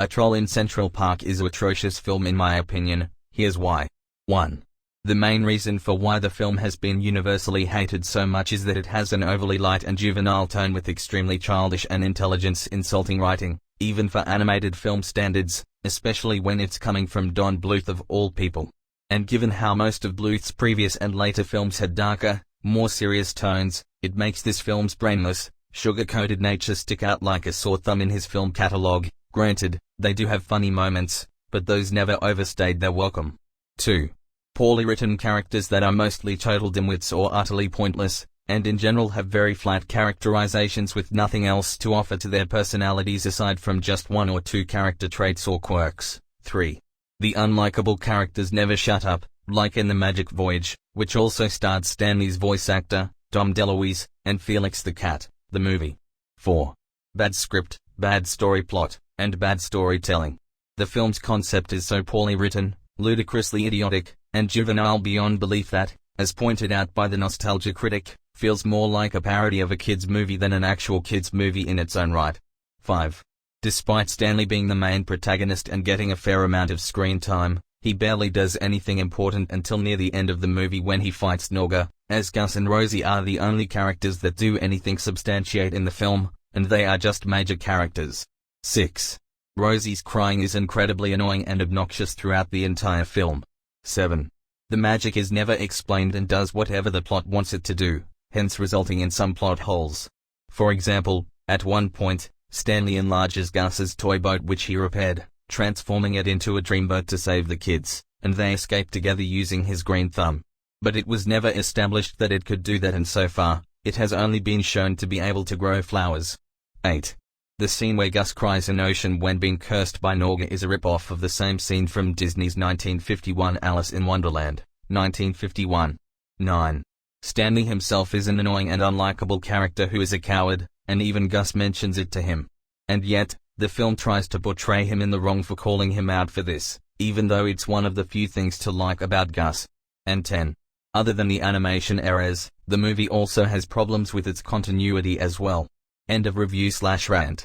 A Troll in Central Park is an atrocious film in my opinion. Here's why. 1. The main reason for why the film has been universally hated so much is that it has an overly light and juvenile tone with extremely childish and intelligence-insulting writing, even for animated film standards, especially when it's coming from Don Bluth of all people. And given how most of Bluth's previous and later films had darker, more serious tones, it makes this film's brainless, sugar-coated nature stick out like a sore thumb in his film catalogue. Granted, they do have funny moments, but those never overstayed their welcome. 2. Poorly written characters that are mostly total dimwits or utterly pointless, and in general have very flat characterizations with nothing else to offer to their personalities aside from just one or two character traits or quirks. 3. The unlikable characters never shut up, like in The Magic Voyage, which also starred Stanley's voice actor, Dom DeLuise, and Felix the Cat, the movie. 4. Bad script, bad story plot, and bad storytelling. The film's concept is so poorly written, ludicrously idiotic, and juvenile beyond belief that, as pointed out by the nostalgia critic, feels more like a parody of a kids' movie than an actual kids' movie in its own right. 5. Despite Stanley being the main protagonist and getting a fair amount of screen time, he barely does anything important until near the end of the movie when he fights Norga, as Gus and Rosie are the only characters that do anything substantiate in the film, and they are just major characters. 6. Rosie's crying is incredibly annoying and obnoxious throughout the entire film. 7. The magic is never explained and does whatever the plot wants it to do, hence resulting in some plot holes. For example, at one point, Stanley enlarges Gus's toy boat which he repaired, transforming it into a dreamboat to save the kids, and they escape together using his green thumb. But it was never established that it could do that, and so far, it has only been shown to be able to grow flowers. 8. The scene where Gus cries in ocean when being cursed by Norga is a rip-off of the same scene from Disney's 1951 Alice in Wonderland, 1951. 9. Stanley himself is an annoying and unlikable character who is a coward, and even Gus mentions it to him. And yet, the film tries to portray him in the wrong for calling him out for this, even though it's one of the few things to like about Gus. And 10. Other than the animation errors, the movie also has problems with its continuity as well. End of review/rant.